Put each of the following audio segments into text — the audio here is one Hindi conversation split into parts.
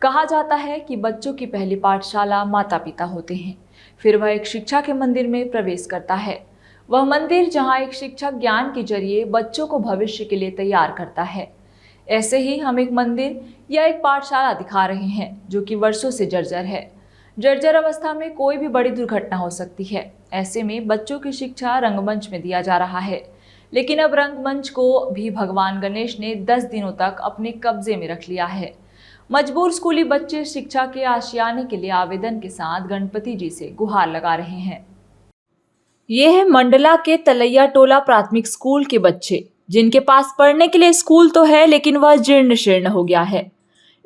कहा जाता है कि बच्चों की पहली पाठशाला माता पिता होते हैं, फिर वह एक शिक्षा के मंदिर में प्रवेश करता है। वह मंदिर जहां एक शिक्षक ज्ञान के जरिए बच्चों को भविष्य के लिए तैयार करता है। ऐसे ही हम एक मंदिर या एक पाठशाला दिखा रहे हैं जो कि वर्षों से जर्जर है। जर्जर अवस्था में कोई भी बड़ी दुर्घटना हो सकती है। ऐसे में बच्चों की शिक्षा रंगमंच में दिया जा रहा है, लेकिन अब रंगमंच को भी भगवान गणेश ने 10 दिनों तक अपने कब्जे में रख लिया है। मजबूर स्कूली बच्चे शिक्षा के आशियाने के लिए आवेदन के साथ गणपति जी से गुहार लगा रहे हैं। ये है मंडला के तलैया टोला प्राथमिक स्कूल के बच्चे, जिनके पास पढ़ने के लिए स्कूल तो है, लेकिन वह जीर्ण शीर्ण हो गया है।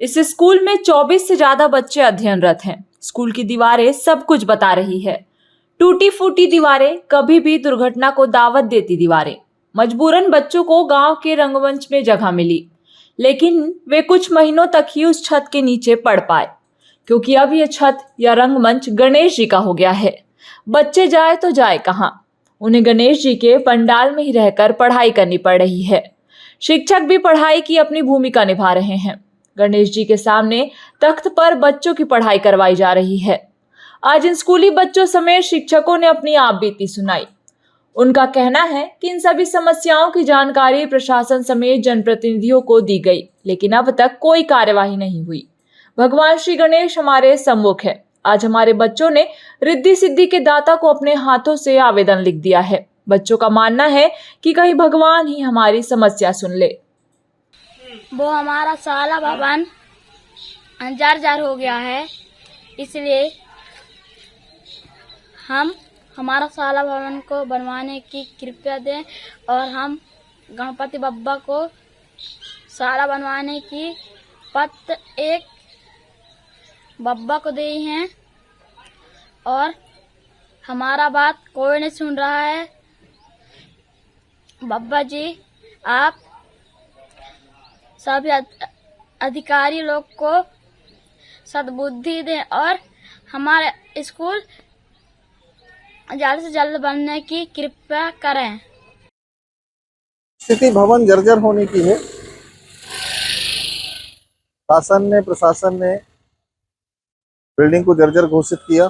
इस स्कूल में 24 से ज्यादा बच्चे अध्ययनरत हैं। स्कूल की दीवारें सब कुछ बता रही है। टूटी फूटी दीवारें, कभी भी दुर्घटना को दावत देती दीवारें। मजबूरन बच्चों को गांव के रंगमंच में जगह मिली, लेकिन वे कुछ महीनों तक ही उस छत के नीचे पढ़ पाए, क्योंकि अब यह छत या रंगमंच गणेश जी का हो गया है। बच्चे जाए तो जाए कहाँ? उन्हें गणेश जी के पंडाल में ही रहकर पढ़ाई करनी पड़ रही है। शिक्षक भी पढ़ाई की अपनी भूमिका निभा रहे हैं। गणेश जी के सामने तख्त पर बच्चों की पढ़ाई करवाई जा रही है। आज इन स्कूली बच्चों समेत शिक्षकों ने अपनी आप बीती सुनाई। उनका कहना है कि इन सभी समस्याओं की जानकारी प्रशासन समेत जनप्रतिनिधियों को दी गई, लेकिन अब तक कोई कार्यवाही नहीं हुई। भगवान श्री गणेश हमारे सम्मुख है। आज हमारे बच्चों ने रिद्धि सिद्धि के दाता को अपने हाथों से आवेदन लिख दिया है। बच्चों का मानना है कि कहीं भगवान ही हमारी समस्या सुन ले। वो हमारा साला भवन जर्जर हो गया है, इसलिए हम हमारा साला भवन को बनवाने की कृपया दें और हम गणपति बप्पा को साला बनवाने की पत्र एक बप्पा को दी हैं और हमारा बात कोई नहीं सुन रहा है। बप्पा जी, आप सभी अधिकारी लोग को सद्बुद्धि दें और हमारे स्कूल जल्द से जल्द बनने की कृपया करें। स्थिति भवन जर्जर होने की है। प्रशासन ने बिल्डिंग को जर्जर घोषित किया।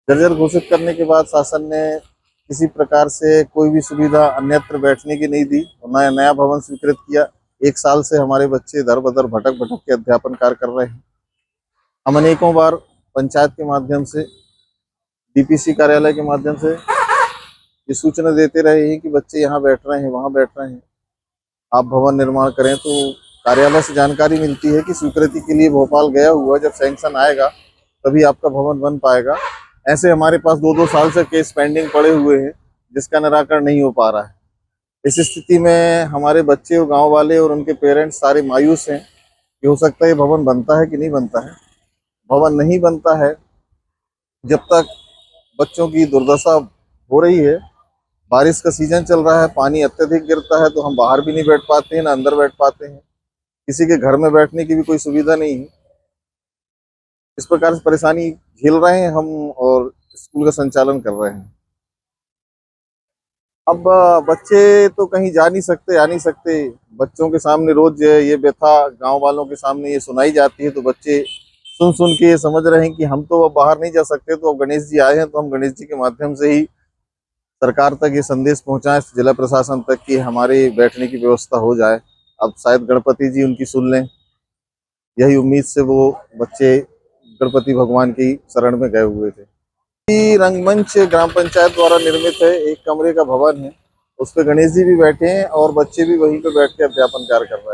जर्जर घोषित करने के बाद शासन ने किसी प्रकार से कोई भी सुविधा अन्यत्र बैठने की नहीं दी और नया भवन स्वीकृत किया। 1 साल से हमारे बच्चे इधर उधर भटक के अध्यापन कार्य कर रहे हैं। हम अनेकों बार पंचायत के माध्यम से, डीपीसी कार्यालय के माध्यम से ये सूचना देते रहे हैं कि बच्चे यहाँ बैठ रहे हैं, वहाँ बैठ रहे हैं, आप भवन निर्माण करें। तो कार्यालय से जानकारी मिलती है कि स्वीकृति के लिए भोपाल गया हुआ, जब सैंक्शन आएगा तभी आपका भवन बन पाएगा। ऐसे हमारे पास 2-2 साल से केस पेंडिंग पड़े हुए हैं, जिसका निराकरण नहीं हो पा रहा है। इस स्थिति में हमारे बच्चे और गांव वाले और उनके पेरेंट्स सारे मायूस हैं कि हो सकता है ये भवन बनता है कि नहीं बनता है। भवन नहीं बनता है जब तक बच्चों की दुर्दशा हो रही है। बारिश का सीजन चल रहा है, पानी अत्यधिक गिरता है तो हम बाहर भी नहीं बैठ पाते हैं, ना अंदर बैठ पाते हैं। किसी के घर में बैठने की भी कोई सुविधा नहीं है। इस प्रकार से परेशानी झेल रहे हैं हम और स्कूल का संचालन कर रहे हैं। अब बच्चे तो कहीं जा नहीं सकते, आ नहीं सकते। बच्चों के सामने रोज ये व्यथा गांव वालों के सामने ये सुनाई जाती है, तो बच्चे सुन के ये समझ रहे हैं कि हम तो अब बाहर नहीं जा सकते, तो अब गणेश जी आए हैं तो हम गणेश जी के माध्यम से ही सरकार तक ये संदेश पहुंचाएं, जिला प्रशासन तक कि हमारे बैठने की व्यवस्था हो जाए। अब शायद गणपति जी उनकी सुन लें, यही उम्मीद से वो बच्चे गणपति भगवान की शरण में गए हुए थे। रंगमंच ग्राम पंचायत द्वारा निर्मित है, 1 कमरे का भवन है, उस पे गणेश जी भी बैठे हैं और बच्चे भी वहीं पे बैठ के अध्यापन कार्य कर रहे हैं।